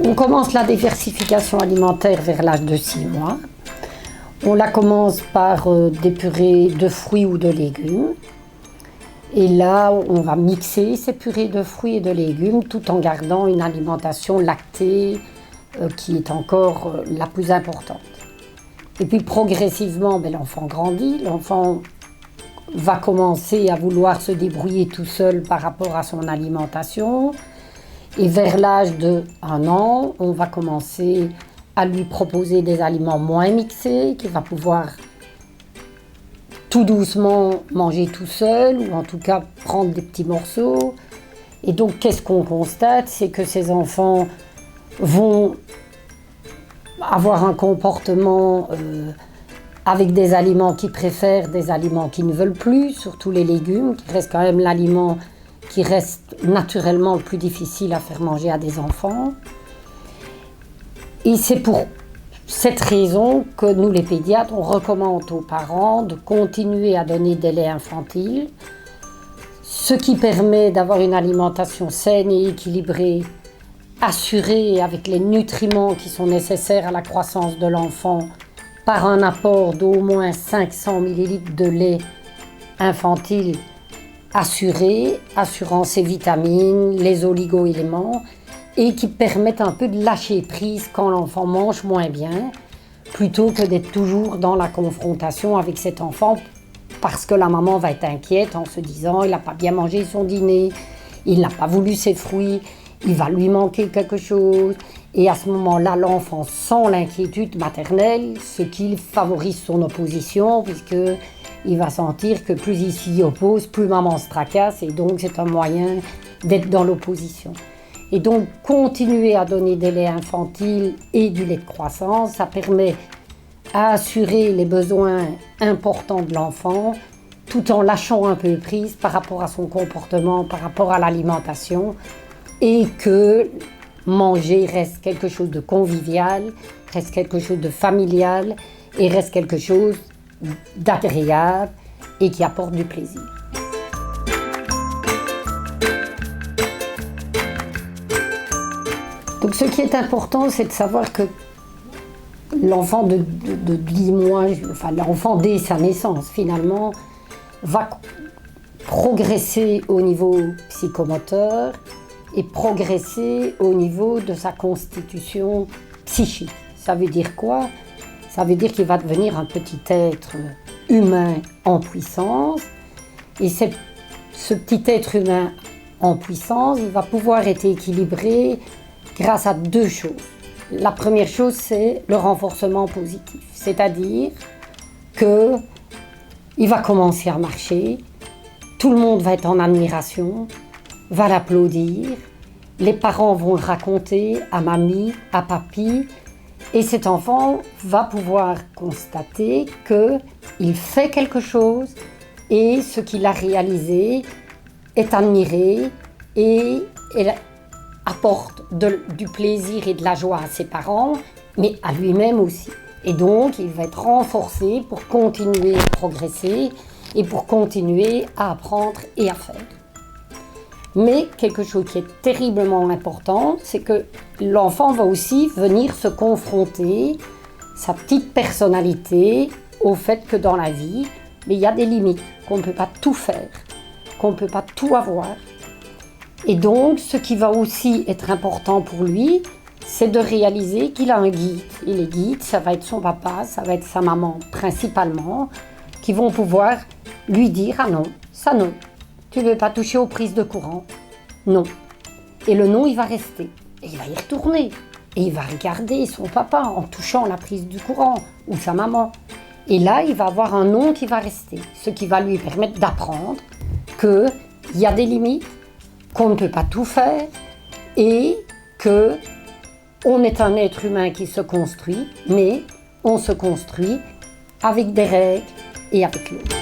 On commence la diversification alimentaire vers l'âge de 6 mois. On la commence par des purées de fruits ou de légumes. Et là, on va mixer ces purées de fruits et de légumes tout en gardant une alimentation lactée qui est encore la plus importante. Et puis progressivement, l'enfant grandit, l'enfant va commencer à vouloir se débrouiller tout seul par rapport à son alimentation. Et vers l'âge de 1 an, on va commencer à lui proposer des aliments moins mixés, qu'il va pouvoir tout doucement manger tout seul, ou en tout cas prendre des petits morceaux. Et donc, qu'est-ce qu'on constate? C'est que ces enfants vont avoir un comportement avec des aliments qu'ils préfèrent, des aliments qu'ils ne veulent plus, surtout les légumes, qui restent quand même l'aliment qui reste naturellement le plus difficile à faire manger à des enfants. Et c'est pour cette raison que nous, les pédiatres, on recommande aux parents de continuer à donner des laits infantiles, ce qui permet d'avoir une alimentation saine et équilibrée, assurée avec les nutriments qui sont nécessaires à la croissance de l'enfant par un apport d'au moins 500 ml de lait infantile assuré, assurant ses vitamines, les oligo-éléments, et qui permettent un peu de lâcher prise quand l'enfant mange moins bien, plutôt que d'être toujours dans la confrontation avec cet enfant, parce que la maman va être inquiète en se disant « il n'a pas bien mangé son dîner, il n'a pas voulu ses fruits, il va lui manquer quelque chose ». Et à ce moment-là, l'enfant sent l'inquiétude maternelle, ce qui favorise son opposition, puisqu'il va sentir que plus il s'y oppose, plus maman se tracasse, et donc c'est un moyen d'être dans l'opposition. Et donc, continuer à donner des laits infantiles et du lait de croissance, ça permet à assurer les besoins importants de l'enfant, tout en lâchant un peu prise par rapport à son comportement, par rapport à l'alimentation, et que manger reste quelque chose de convivial, reste quelque chose de familial, et reste quelque chose d'agréable et qui apporte du plaisir. Donc ce qui est important, c'est de savoir que l'enfant de 10 mois, enfin l'enfant dès sa naissance finalement, va progresser au niveau psychomoteur et progresser au niveau de sa constitution psychique. Ça veut dire quoi? Ça veut dire qu'il va devenir un petit être humain en puissance, et ce petit être humain en puissance, il va pouvoir être équilibré grâce à 2 choses. La première chose, c'est le renforcement positif, c'est-à-dire qu'il va commencer à marcher, tout le monde va être en admiration, va l'applaudir, les parents vont le raconter à mamie, à papy, et cet enfant va pouvoir constater qu'il fait quelque chose et ce qu'il a réalisé est admiré et apporte du plaisir et de la joie à ses parents, mais à lui-même aussi. Et donc, il va être renforcé pour continuer à progresser et pour continuer à apprendre et à faire. Mais quelque chose qui est terriblement important, c'est que l'enfant va aussi venir se confronter, sa petite personnalité, au fait que dans la vie, il y a des limites, qu'on ne peut pas tout faire, qu'on ne peut pas tout avoir. Et donc, ce qui va aussi être important pour lui, c'est de réaliser qu'il a un guide. Et les guides, ça va être son papa, ça va être sa maman principalement, qui vont pouvoir lui dire « Ah non, ça non, tu ne veux pas toucher aux prises de courant, non ». Et le non, il va rester. Et il va y retourner. Et il va regarder son papa en touchant la prise du courant, ou sa maman. Et là, il va avoir un non qui va rester, ce qui va lui permettre d'apprendre qu'il y a des limites, qu'on ne peut pas tout faire et qu'on est un être humain qui se construit, mais on se construit avec des règles et avec l'autre.